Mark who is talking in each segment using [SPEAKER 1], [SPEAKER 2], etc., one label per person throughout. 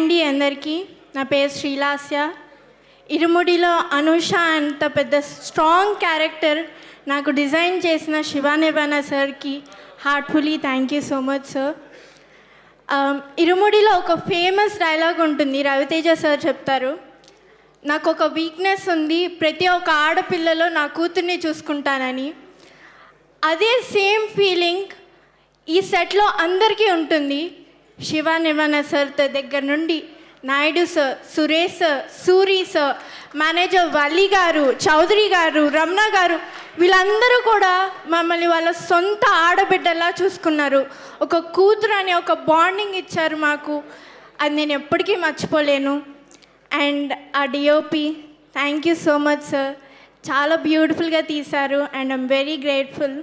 [SPEAKER 1] అండి అందరికీ. నా పేరు శ్రీలాస్య. ఇరుముడిలో అనూష అంత పెద్ద స్ట్రాంగ్ క్యారెక్టర్ నాకు డిజైన్ చేసిన శివ నిర్వాణ సార్కి heartfully thank you so much sir. ఇరుముడిలో ఒక ఫేమస్ డైలాగ్ ఉంటుంది, రవితేజ సార్ చెప్తారు, నాకు ఒక వీక్నెస్ ఉంది, ప్రతి ఒక్క ఆడపిల్లలో నా కూతుర్ని చూసుకుంటానని. అదే సేమ్ ఫీలింగ్ ఈ సెట్లో అందరికీ ఉంటుంది. శివ నిర్వాణ సార్ దగ్గర నుండి Naidu sir, Suresh sir, Suri sir, manager Valli గారు, చౌదరి గారు, రమణ గారు, వీళ్ళందరూ కూడా మమ్మల్ని వాళ్ళ సొంత ఆడబిడ్డలా చూసుకున్నారు. ఒక కూతురు అనే ఒక బాండింగ్ ఇచ్చారు మాకు. అది నేను ఎప్పటికీ మర్చిపోలేను. అండ్ ఆ DOP thank you so much sir, చాలా బ్యూటిఫుల్గా తీశారు and I'm very grateful.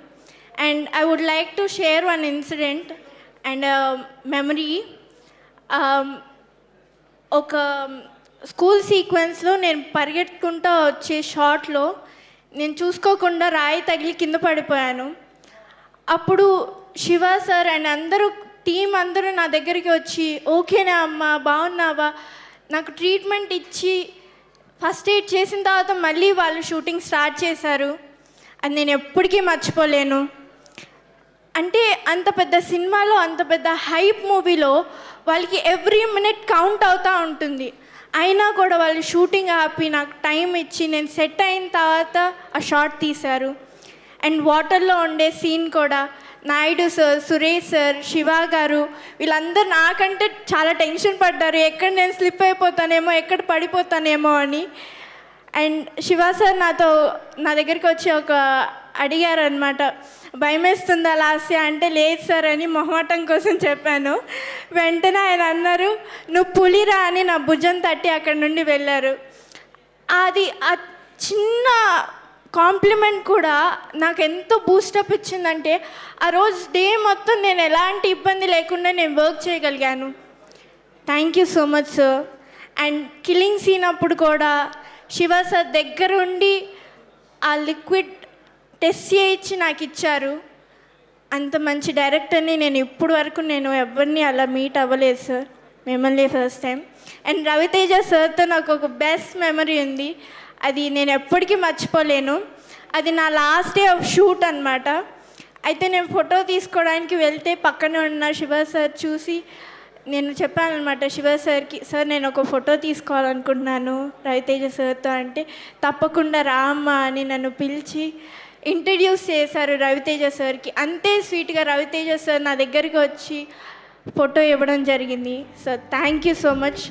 [SPEAKER 1] And I would like to share one incident and memory. ఒక స్కూల్ సీక్వెన్స్లో నేను పరిగెత్తుకుంటూ వచ్చే షాట్లో నేను చూసుకోకుండా రాయి తగిలి కింద పడిపోయాను. అప్పుడు శివ సార్ అండ్ అందరూ టీం అందరూ నా దగ్గరికి వచ్చి ఓకేనా అమ్మా, బాగున్నావా, నాకు ట్రీట్మెంట్ ఇచ్చి ఫస్ట్ ఎయిడ్ చేసిన తర్వాత మళ్ళీ వాళ్ళు షూటింగ్ స్టార్ట్ చేశారు. అది నేను ఎప్పటికీ మర్చిపోలేను. అంటే అంత పెద్ద సినిమాలో, అంత పెద్ద హైప్ మూవీలో వాళ్ళకి ఎవ్రీ మినిట్ కౌంట్ అవుతూ ఉంటుంది. అయినా కూడా వాళ్ళు షూటింగ్ ఆపి నాకు టైం ఇచ్చి నేను సెట్ అయిన తర్వాత ఆ షాట్ తీశారు. అండ్ వాటర్లో ఉండే సీన్ కూడా నాయుడు సార్, సురేష్ సార్, శివ గారు వీళ్ళందరూ నాకంటే చాలా టెన్షన్ పడ్డారు, ఎక్కడ నేను స్లిప్ అయిపోతానేమో, ఎక్కడ పడిపోతానేమో అని. అండ్ శివ సార్ నా దగ్గరికి వచ్చి అడిగారు అనమాట, భయం వేస్తుందా లాస్య అంటే, లేదు సార్ అని మొహమాటం కోసం చెప్పాను. వెంటనే ఆయన అన్నారు, నువ్వు పులిరా అని నా భుజం తట్టి అక్కడి నుండి వెళ్ళారు. అది ఆ చిన్న కాంప్లిమెంట్ కూడా నాకు ఎంతో బూస్టప్ ఇచ్చిందంటే ఆ రోజు డే మొత్తం నేను ఎలాంటి ఇబ్బంది లేకుండా నేను వర్క్ చేయగలిగాను. Thank you so much sir. And killing scene అప్పుడు కూడా శివ సార్ దగ్గరుండి ఆ లిక్విడ్ టెస్ట్ చేయించి నాకు ఇచ్చారు. అంత మంచి డైరెక్టర్ని నేను ఇప్పుడు వరకు ఎవరిని అలా మీట్ అవ్వలేదు సార్, మిమ్మల్ని ఫస్ట్ టైం. అండ్ రవితేజ సార్తో నాకు ఒక బెస్ట్ మెమరీ ఉంది, అది నేను ఎప్పటికీ మర్చిపోలేను. అది నా లాస్ట్ డే ఆఫ్ షూట్ అనమాట. అయితే నేను ఫోటో తీసుకోవడానికి వెళ్తే పక్కనే ఉన్న శివ సార్ చూసి నేను చెప్పాను అనమాట శివ సార్కి, సార్ నేను ఒక ఫోటో తీసుకోవాలనుకుంటున్నాను రవితేజ సార్తో అంటే, తప్పకుండా రామ్మా అని నన్ను పిలిచి ఇంట్రడ్యూస్ చేశారు రవితేజ సార్కి. అంతే స్వీట్గా రవితేజ సార్ నా దగ్గరికి వచ్చి ఫోటో ఇవ్వడం జరిగింది. Sir thank you so much.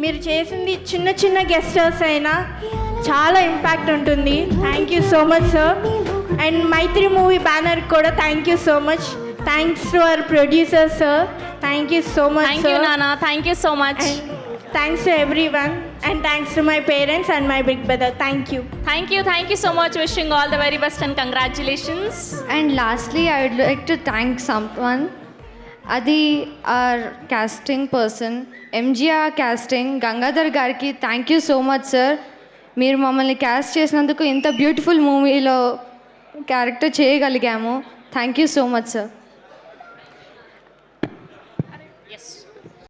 [SPEAKER 1] మీరు చేసింది చిన్న చిన్న గెస్టర్స్ అయినా చాలా ఇంపాక్ట్ ఉంటుంది. Thank you so much sir. And Mythri movie banner కూడా thank you so much. Thanks to our producer sir, thank you so much.
[SPEAKER 2] Thank you నాన్న, thank you so much.
[SPEAKER 1] Thanks to everyone and thanks to my parents and my big brother. Thank you.
[SPEAKER 2] Thank you so much. Wishing all the very best and congratulations.
[SPEAKER 3] And lastly, I would like to thank someone. Adi, our casting person, MGR casting, Gangadhar Garki. Thank you so much, sir. మీరు మమ్మల్ని caste చేసినందుకు ఇంత beautiful మూవీలో character చేయగలిగాము. Thank you so much sir.